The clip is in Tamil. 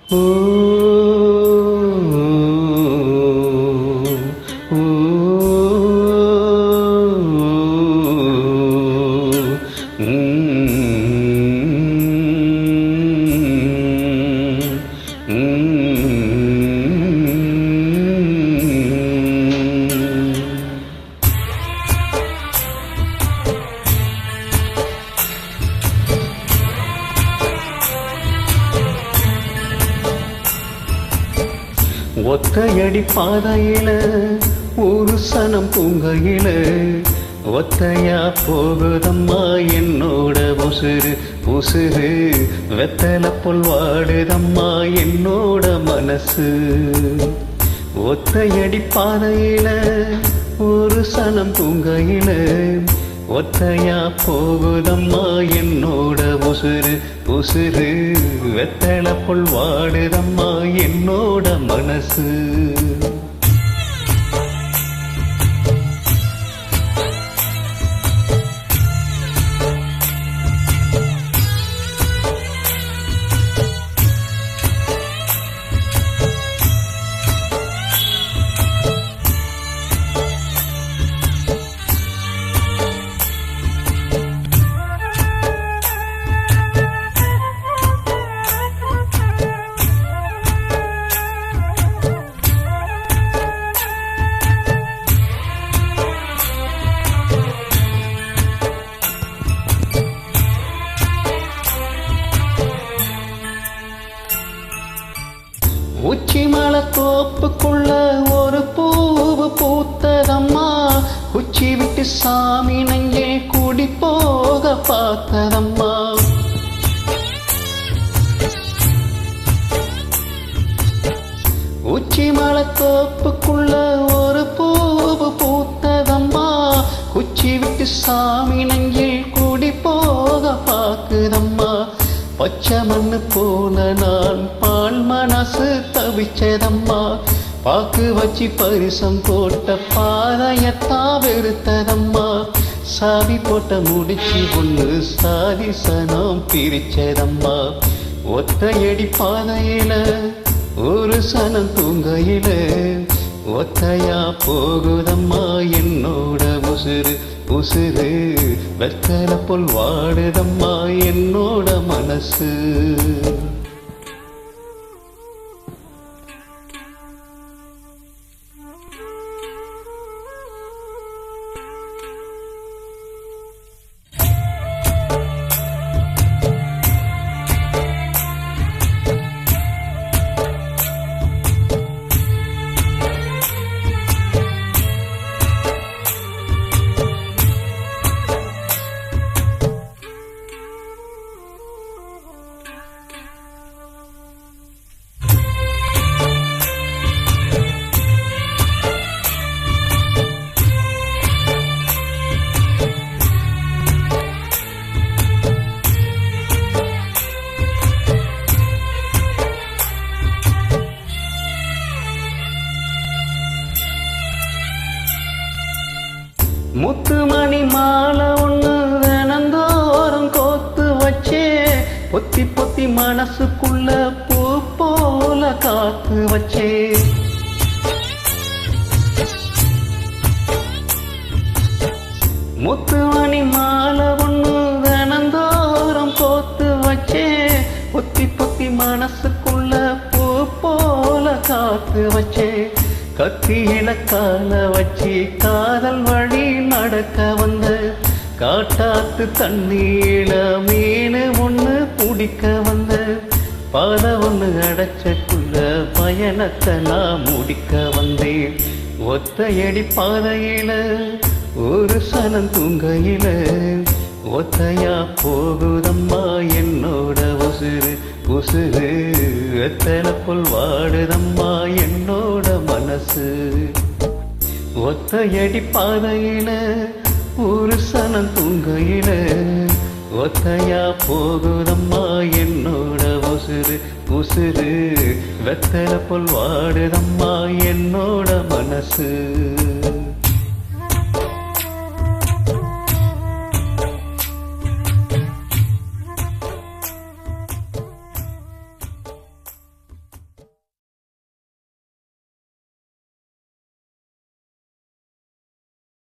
ஓ ஓ ஒத்தையடி பாதையில ஒரு சனம் பூங்கையில ஒத்தையா போகுதம்மா என்னோட உசுறு உசுறு வெத்தல புல் வாடுதம்மா என்னோட மனசு. ஒத்தையடி பாதையில ஒரு சனம் பூங்கையில ஒத்தையா போகுதம்மா என்னோட உசுறு உசுறு வெத்தல புல் வாடுதம்மா என்னோட மனசு. உச்சி மலை தோப்புக்குள்ள ஒரு பூவு பூத்ததம்மா உச்சி விட்டு சாமி நங்கே கூடி போக பார்த்ததம்மா. உச்சி மலை தோப்புக்குள்ள ஒரு பூவு பூத்ததம்மா உச்சி விட்டு சாமி நங்கே கூடி போக பார்க்குதம்மா. பச்சை மண்ணு போன நான் பால் மனசு தவிச்சதம்மா பாக்கு வச்சு பரிசம் போட்ட பாதையத்தா வெறுத்ததம்மா. சாதி போட்ட முடிச்சு ஒன்று சாதி சனம் பிரிச்சதம்மா. ஒத்தையடி பாதையில ஒரு சனம் தூங்கையில ஒத்தையா போகுதம்மா என்னோட உசுறு உசுறு வெத்தல புல் வாடுதம்மா என்னோட மனசு. முத்துமணி மாலை ஒண்ணு தினந்தோறும் கோத்து வச்சே பொத்தி பொத்தி மனசுக்குள்ள பூ போல காத்து வச்சே. முத்துமணி மாலை ஒண்ணு தினந்தோறும் கோத்து வச்சே பொத்தி பொத்தி மனசுக்குள்ள பூ போல காத்து வச்சே. கத்தியில கால வச்சு காதல் வழி நடக்க வந்த காட்டாத்து தண்ணீல மீனு ஒண்ணு பிடிக்க வந்த பாதை ஒண்ணு அடைச்சக்குள்ள பயணத்தை நான் முடிக்க வந்தேன். ஒத்தையடி பாதையில ஒரு சனம் தூங்கையில ஒத்தையா போகுதம்மா என்னோட உசுறு உசுறு வெத்தல புல் வாடுதம்மா என்னோட மனசு. ஒத்தையடி பாதையில ஒரு சனம் தூங்கையில ஒத்தையா போகுதம்மா என்னோட உசுறு உசுறு வெத்தல புல் வாடுதம்மா என்னோட மனசு.